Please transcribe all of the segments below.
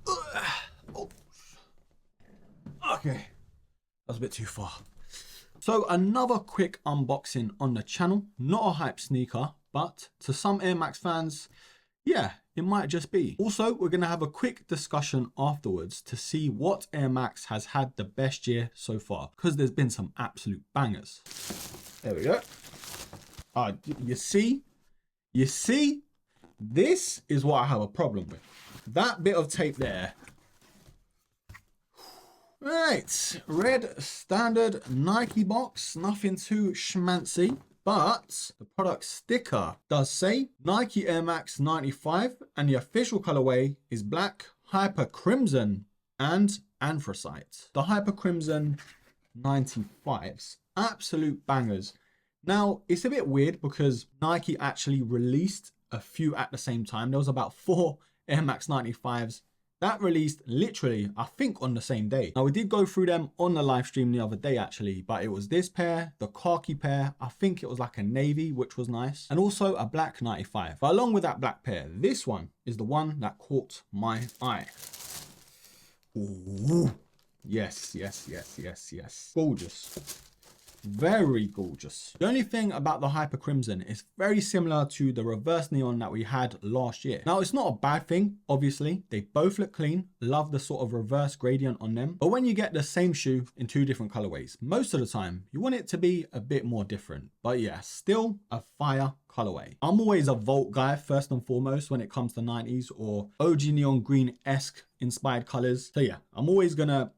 Right. Oh. Okay. That was a bit too far. So another quick unboxing on the channel. Not a hype sneaker, but to some Air Max fans, yeah, it might just be. Also, we're going to have a quick discussion afterwards to see what Air Max has had the best year so far, because there's been some absolute bangers. There we go. You see, this is what I have a problem with. That bit of tape there. Right, red standard Nike box, nothing too schmancy, but the product sticker does say Nike Air Max 95 and the official colorway is black, hyper crimson and anthracite. The hyper crimson 95s, absolute bangers. Now, it's a bit weird because Nike actually released a few at the same time. There was about 4 Air Max 95s that released literally, I think, on the same day. Now, we did go through them on the live stream the other day, actually, but it was this pair, the khaki pair, I think it was like a navy, which was nice, and also a black 95. But along with that black pair, this one is the one that caught my eye. Ooh. Yes. Gorgeous. Very gorgeous. The only thing about the hyper crimson is very similar to the reverse neon that we had last year. Now, it's not a bad thing, obviously. They both look clean. Love the sort of reverse gradient on them. But when you get the same shoe in 2 different colorways, most of the time you want it to be a bit more different. But yeah, still a fire colorway. I'm always a Volt guy first and foremost when it comes to 90s or OG neon green-esque inspired colors. So yeah, I'm always gonna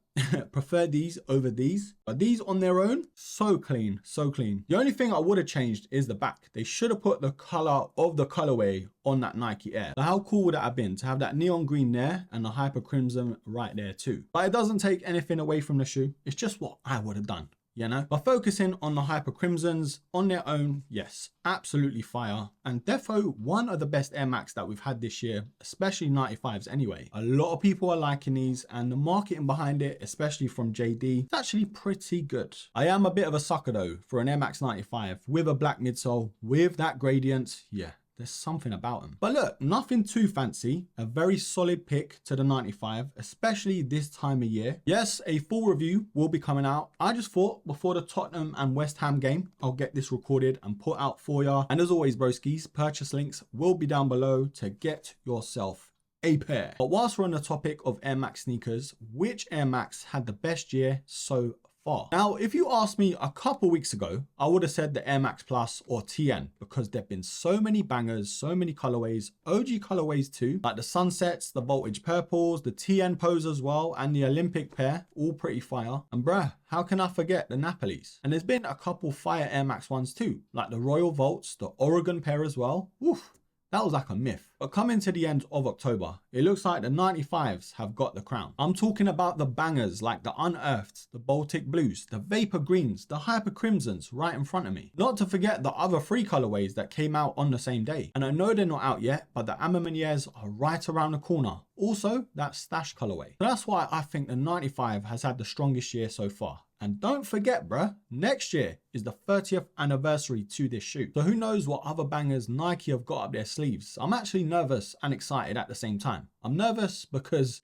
prefer these over these, but these on their own, so clean. The only thing I would have changed is the back. They should have put the color of the colorway on that Nike Air. So how cool would that have been to have that neon green there and the hyper crimson right there too? But it doesn't take anything away from the shoe. It's just what I would have done, you know? But focusing on the hyper crimsons on their own, yes, absolutely fire. And defo one of the best Air Max that we've had this year, especially 95s anyway. A lot of people are liking these and the marketing behind it, especially from JD, it's actually pretty good. I am a bit of a sucker though for an Air Max 95 with a black midsole, with that gradient. Yeah, there's something about them. But look, nothing too fancy. A very solid pick to the 95, especially this time of year. Yes, a full review will be coming out. I just thought before the Tottenham and West Ham game, I'll get this recorded and put out for ya. And as always, broskies, purchase links will be down below to get yourself a pair. But whilst we're on the topic of Air Max sneakers, which Air Max had the best year so far? Now, if you asked me a couple weeks ago, I would have said the Air Max Plus or TN because there've been so many bangers, so many colorways, OG colorways too, like the Sunsets, the Voltage Purples, the TN Pose as well, and the Olympic pair, all pretty fire. And bruh, how can I forget the Napolis? And there's been a couple fire Air Max ones too, like the Royal Volts, the Oregon pair as well. Oof. That was like a myth. But coming to the end of October, it looks like the 95s have got the crown. I'm talking about the bangers like the Unearthed, the Baltic Blues, the Vapor Greens, the Hyper Crimsons right in front of me. Not to forget the other 3 colorways that came out on the same day. And I know they're not out yet, but the Amamaniers are right around the corner. Also, that Stash colorway. So that's why I think the 95 has had the strongest year so far. And don't forget, bruh, next year is the 30th anniversary to this shoe. So who knows what other bangers Nike have got up their sleeves. I'm actually nervous and excited at the same time. I'm nervous because,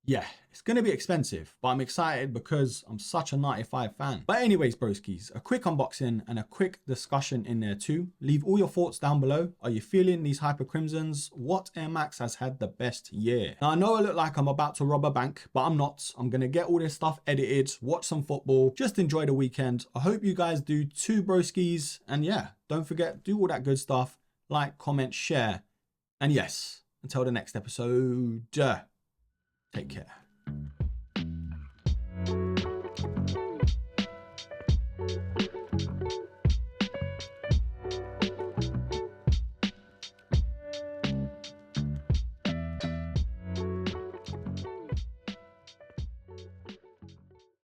yeah, it's going to be expensive, but I'm excited because I'm such a 95 fan. But anyways, broskies, a quick unboxing and a quick discussion in there too. Leave all your thoughts down below. Are you feeling these Hyper Crimsons? What Air Max has had the best year? Now, I know I look like I'm about to rob a bank, but I'm not. I'm going to get all this stuff edited, watch some football, just enjoy the weekend. I hope you guys do too, broskies. And yeah, don't forget, do all that good stuff. Like, comment, share. And yes, until the next episode, take care.